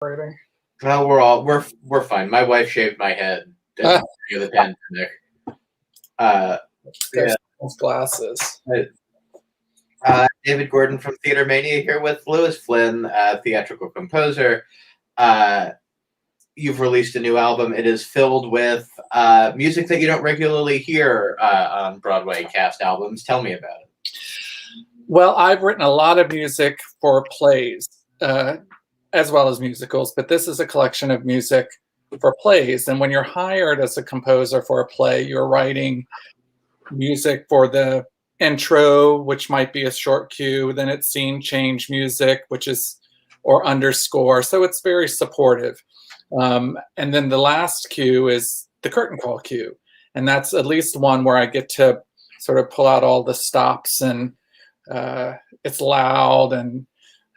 Rating. Well, we're fine. My wife shaved my head at the pandemic. Yeah. Glasses. David Gordon from TheaterMania here with Lewis Flinn, theatrical composer. You've released a new album. It is filled with music that you don't regularly hear on Broadway cast albums. Tell me about it. Well, I've written a lot of music for plays, as well as musicals, but this is a collection of music for plays. And when you're hired as a composer for a play, you're writing music for the intro, which might be a short cue, then it's scene change music, which is, or underscore. So it's very supportive. And then the last cue is the curtain call cue. And that's at least one where I get to sort of pull out all the stops, and it's loud, and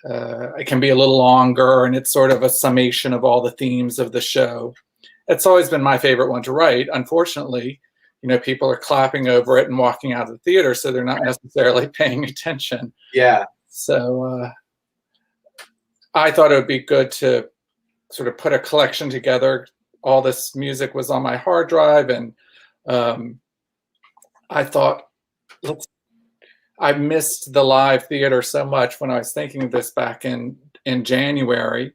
it can be a little longer, and it's sort of a summation of all the themes of the show. It's always been my favorite one to write. Unfortunately, people are clapping over it and walking out of the theater, so they're not necessarily paying attention. Yeah. So I thought it would be good to sort of put a collection together. All this music was on my hard drive, and I thought, I missed the live theater so much when I was thinking of this back in January.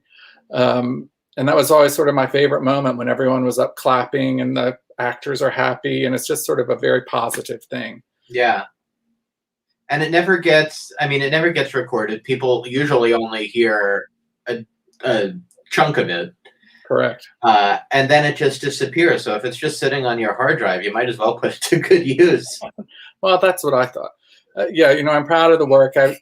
And that was always sort of my favorite moment, when everyone was up clapping and the actors are happy, and it's just sort of a very positive thing. Yeah. And it never gets recorded. People usually only hear a chunk of it. Correct. And then it just disappears. So if it's just sitting on your hard drive, you might as well put it to good use. Well, that's what I thought. Yeah, I'm proud of the work. A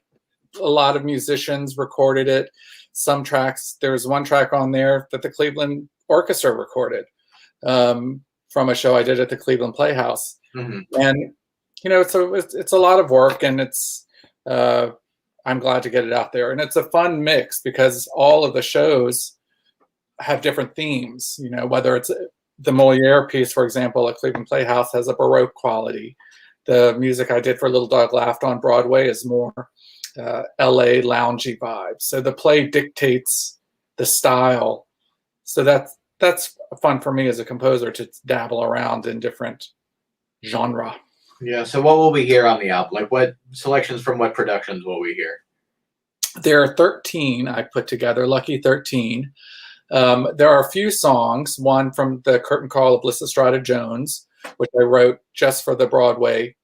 lot of musicians recorded it. Some tracks, there's one track on there that the Cleveland Orchestra recorded from a show I did at the Cleveland Playhouse. Mm-hmm. And, so it's a lot of work, and it's, I'm glad to get it out there. And it's a fun mix, because all of the shows have different themes, whether it's the Moliere piece, for example, at Cleveland Playhouse has a Baroque quality. The music I did for Little Dog Laughed on Broadway is more LA loungy vibes. So the play dictates the style. So that's fun for me as a composer, to dabble around in different genre. Yeah. So what will we hear on the album? Like, what selections from what productions will we hear? There are 13 I put together, lucky 13. There are a few songs, one from the curtain call of Lysistrata Jones, which I wrote just for the Broadway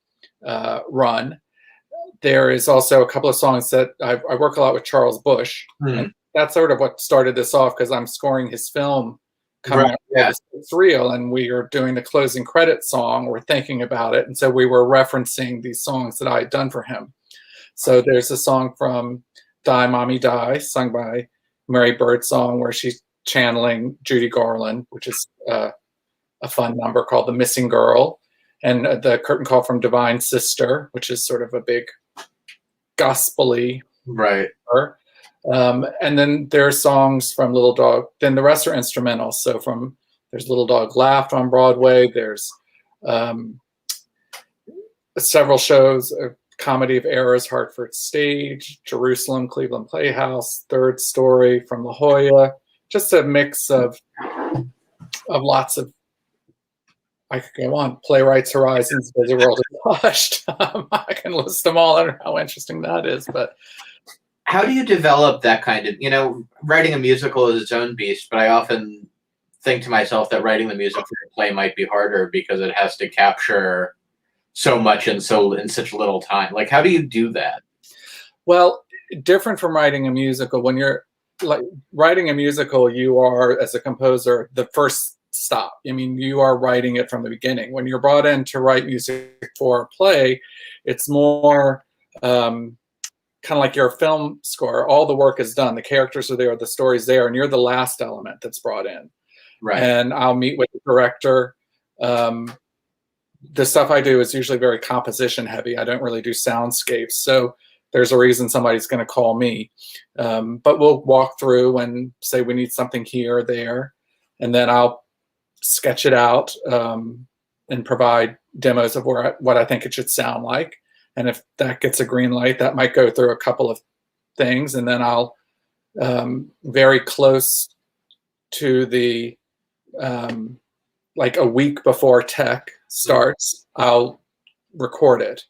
run. There is also a couple of songs that I work a lot with Charles Bush. And that's sort of what started this off, because I'm scoring his film coming up. Yeah. It's real, and we are doing the closing credit song. We're thinking about it, and so we were referencing these songs that I had done for him. So there's a song from Die Mommy Die, sung by Mary Birdsong, where she's channeling Judy Garland, which is a fun number called The Missing Girl, and the curtain call from Divine Sister, which is sort of a big gospel-y. Right. And then there are songs from Little Dog, then the rest are instrumentals. So there's Little Dog Laughed on Broadway, there's several shows, Comedy of Errors, Hartford Stage, Jerusalem, Cleveland Playhouse, Third Story from La Jolla, just a mix of lots of, I could go on, Playwrights Horizons, Busy World is Hushed. I can list them all. I don't know how interesting that is, but. How do you develop that kind of, writing a musical is its own beast, but I often think to myself that writing the music for a play might be harder, because it has to capture so much in such little time. Like, how do you do that? Well, different from writing a musical. When you're writing a musical, you are, as a composer, the first stop. You are writing it from the beginning. When you're brought in to write music for a play, it's more kind of like your film score. All the work is done. The characters are there, the story's there, and you're the last element that's brought in. Right. And I'll meet with the director. The stuff I do is usually very composition heavy. I don't really do soundscapes. So there's a reason somebody's going to call me. But we'll walk through and say we need something here or there. And then I'll sketch it out and provide demos of what I think it should sound like. And if that gets a green light, that might go through a couple of things, and then I'll very close to the like a week before tech starts, I'll record it.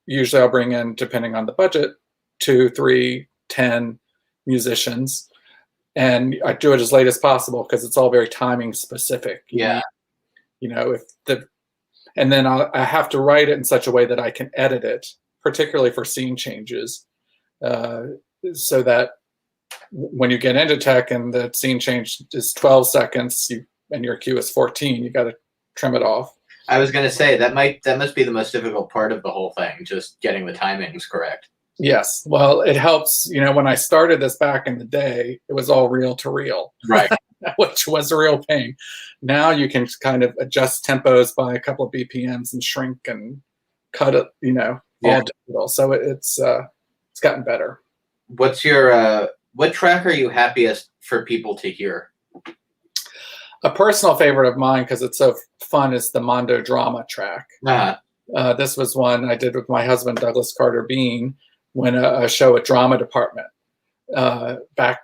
Usually I'll bring in, depending on the budget, 2, 3, 10 musicians, and I do it as late as possible because it's all very timing specific. Yeah. And then I have to write it in such a way that I can edit it, particularly for scene changes, so that when you get into tech and the scene change is 12 seconds and your cue is 14, you got to trim it off. I was going to say that must be the most difficult part of the whole thing, just getting the timings correct. Yes. Well, it helps. When I started this back in the day, it was all reel to reel. Right. Which was a real pain. Now you can kind of adjust tempos by a couple of BPMs and shrink and cut it, all digital. So it's gotten better. What's your what track are you happiest for people to hear? A personal favorite of mine, because it's so fun, is the Mondo Drama track. Uh-huh. This was one I did with my husband, Douglas Carter Bean, when a show at Drama Department back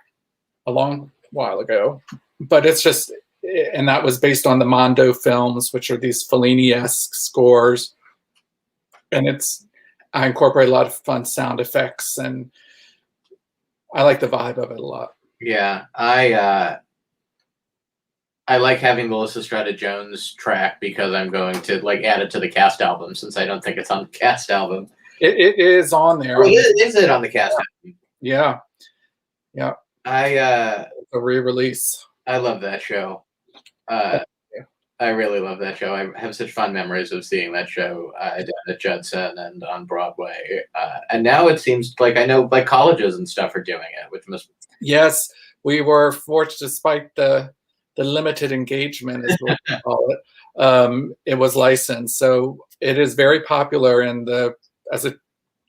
a long while ago. But it's just, and that was based on the Mondo films, which are these Fellini-esque scores. And I incorporate a lot of fun sound effects, and I like the vibe of it a lot. Yeah, I like having the Lysistrata Jones track because I'm going to add it to the cast album, since I don't think it's on the cast album. It is on there. Oh, is it on the cast album? Yeah. A re-release. I love that show. I really love that show. I have such fond memories of seeing that show down at Judson and on Broadway. And now it seems like I know colleges and stuff are doing it, which must. Yes, we were fortunate, despite the limited engagement, as we call it. It was licensed, so it is very popular as it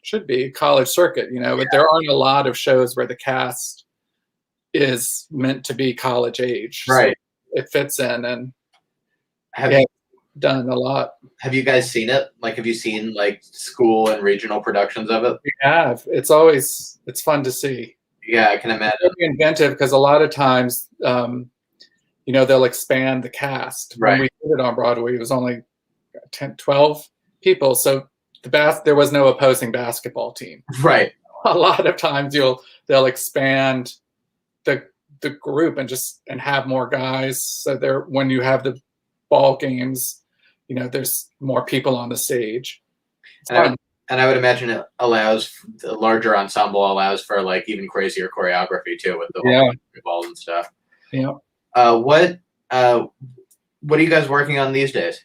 should be, college circuit. But there aren't a lot of shows where the cast is meant to be college age. Right. So it fits in, and have you done a lot. Have you guys seen it? Have you seen school and regional productions of it? We have. It's fun to see. Yeah, I can imagine. It's really inventive, because a lot of times, they'll expand the cast. Right. When we did it on Broadway, it was only 10, 12 people. So there was no opposing basketball team. Right. A lot of times they'll expand the group and have more guys. So when you have the ball games, there's more people on the stage. And I would imagine it allows, the larger ensemble allows for even crazier choreography too, with the balls and stuff. Yeah. What are you guys working on these days?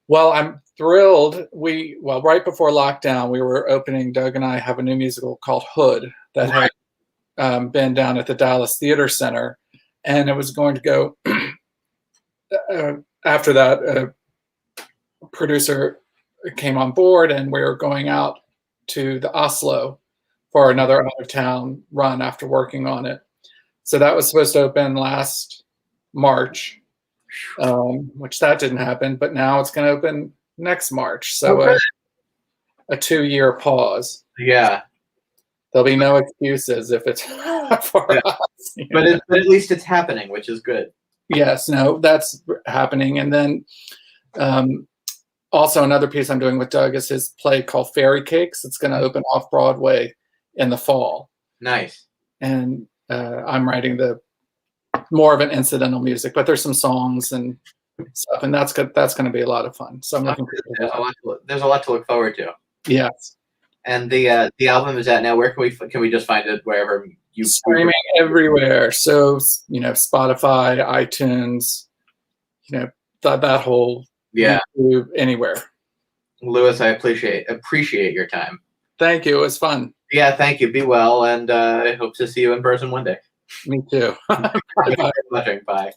Well, I'm thrilled. Right before lockdown, Doug and I have a new musical called Hood that had been down at the Dallas Theater Center, and it was going to go after that. A producer came on board, and we were going out to the Oslo for another out of town run after working on it. So that was supposed to open last March, which that didn't happen, but now it's going to open next March. So a 2-year pause. Yeah. There'll be no excuses if it's for us. But at least it's happening, which is good. Yes, no, that's happening. And then also another piece I'm doing with Doug is his play called Fairy Cakes. It's going to open off Broadway in the fall. Nice. And I'm writing more of an incidental music, but there's some songs and stuff, and that's going to be a lot of fun. So I'm looking forward to that. There's a lot to look forward to. Yes. And the album is out now. Where can we just find it? Wherever you streaming everywhere. So Spotify, iTunes, that whole YouTube, anywhere. Lewis, I appreciate your time. Thank you. It was fun. Yeah, thank you. Be well, and I hope to see you in person one day. Me too. Bye.